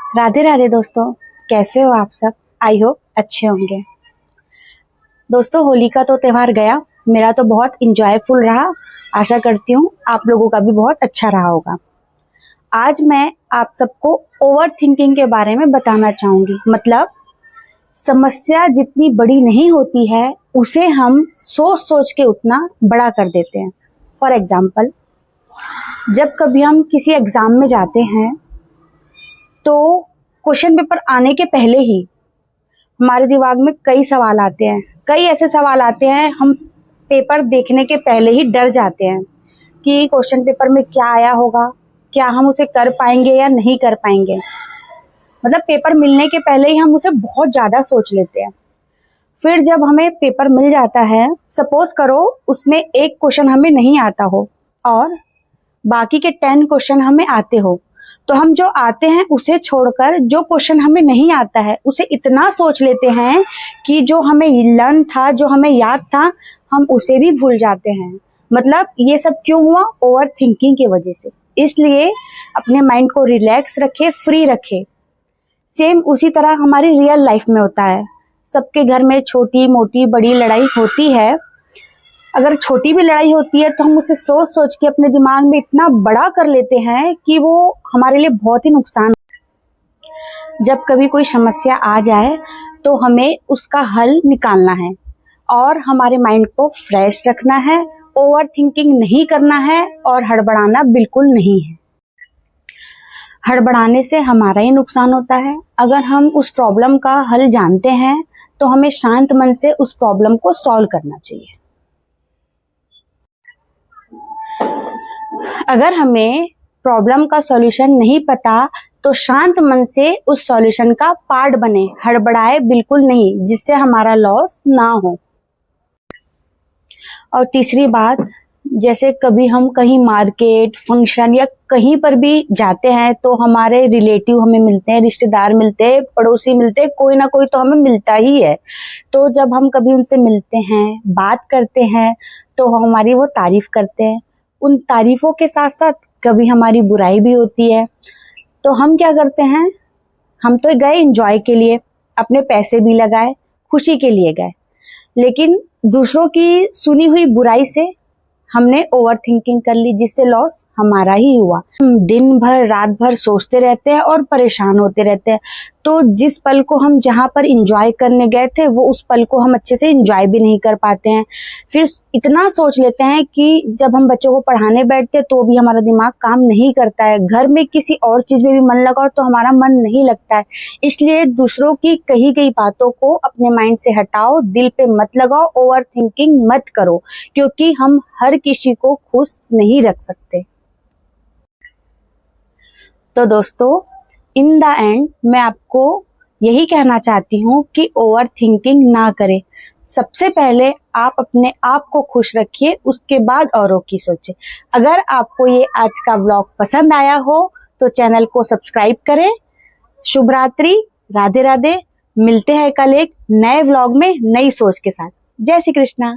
राधे राधे दोस्तों, कैसे हो आप सब। आई होप अच्छे होंगे। दोस्तों, होली का तो त्योहार गया, मेरा तो बहुत इंजॉयफुल रहा। आशा करती हूँ आप लोगों का भी बहुत अच्छा रहा होगा। आज मैं आप सबको ओवर थिंकिंग के बारे में बताना चाहूंगी। मतलब समस्या जितनी बड़ी नहीं होती है उसे हम सोच सोच के उतना बड़ा कर देते हैं। फॉर एग्जाम्पल, जब कभी हम किसी एग्जाम में जाते हैं तो क्वेश्चन पेपर आने के पहले ही हमारे दिमाग में कई सवाल आते हैं। कई ऐसे सवाल आते हैं, हम पेपर देखने के पहले ही डर जाते हैं कि क्वेश्चन पेपर में क्या आया होगा, क्या हम उसे कर पाएंगे या नहीं कर पाएंगे। मतलब पेपर मिलने के पहले ही हम उसे बहुत ज़्यादा सोच लेते हैं। फिर जब हमें पेपर मिल जाता है, सपोज करो उसमें एक क्वेश्चन हमें नहीं आता हो और बाकी के 10 क्वेश्चन हमें आते हो, तो हम जो आते हैं उसे छोड़कर जो क्वेश्चन हमें नहीं आता है उसे इतना सोच लेते हैं कि जो हमें लर्न था, जो हमें याद था, हम उसे भी भूल जाते हैं। मतलब ये सब क्यों हुआ? ओवर थिंकिंग की वजह से। इसलिए अपने माइंड को रिलैक्स रखे, फ्री रखे। सेम उसी तरह हमारी रियल लाइफ में होता है। सबके घर में छोटी मोटी बड़ी लड़ाई होती है। अगर छोटी भी लड़ाई होती है तो हम उसे सोच सोच के अपने दिमाग में इतना बड़ा कर लेते हैं कि वो हमारे लिए बहुत ही नुकसान। जब कभी कोई समस्या आ जाए तो हमें उसका हल निकालना है और हमारे माइंड को फ्रेश रखना है। ओवर थिंकिंग नहीं करना है और हड़बड़ाना बिल्कुल नहीं है। हड़बड़ाने से हमारा ही नुकसान होता है। अगर हम उस प्रॉब्लम का हल जानते हैं तो हमें शांत मन से उस प्रॉब्लम को सॉल्व करना चाहिए। अगर हमें प्रॉब्लम का सॉल्यूशन नहीं पता तो शांत मन से उस सॉल्यूशन का पार्ट बने, हड़बड़ाए बिल्कुल नहीं, जिससे हमारा लॉस ना हो। और तीसरी बात, जैसे कभी हम कहीं मार्केट, फंक्शन या कहीं पर भी जाते हैं तो हमारे रिलेटिव हमें मिलते हैं, रिश्तेदार मिलते हैं, पड़ोसी मिलते हैं, कोई ना कोई तो हमें मिलता ही है। तो जब हम कभी उनसे मिलते हैं, बात करते हैं, तो हमारी वो तारीफ करते हैं। उन तारीफों के साथ साथ कभी हमारी बुराई भी होती है। तो हम क्या करते हैं, हम तो गए एंजॉय के लिए, अपने पैसे भी लगाए, खुशी के लिए गए, लेकिन दूसरों की सुनी हुई बुराई से हमने ओवर थिंकिंग कर ली, जिससे लॉस हमारा ही हुआ। हम दिन भर रात भर सोचते रहते हैं और परेशान होते रहते हैं। तो जिस पल को हम जहाँ पर एंजॉय करने गए थे वो उस पल को हम अच्छे से एंजॉय भी नहीं कर पाते हैं। फिर इतना सोच लेते हैं कि जब हम बच्चों को पढ़ाने बैठते हैं तो भी हमारा दिमाग काम नहीं करता है। घर में किसी और चीज में भी मन लगाओ तो हमारा मन नहीं लगता है। इसलिए दूसरों की कही गई बातों को अपने माइंड से हटाओ, दिल पे मत लगाओ, ओवर थिंकिंग मत करो, क्योंकि हम हर किसी को खुश नहीं रख सकते। तो दोस्तों, इन द एंड मैं आपको यही कहना चाहती हूँ कि ओवर थिंकिंग ना करें। सबसे पहले आप अपने आप को खुश रखिए, उसके बाद औरों की सोचें। अगर आपको ये आज का व्लॉग पसंद आया हो तो चैनल को सब्सक्राइब करें। शुभ रात्रि, राधे राधे। मिलते हैं कल एक नए व्लॉग में नई सोच के साथ। जय श्री कृष्णा।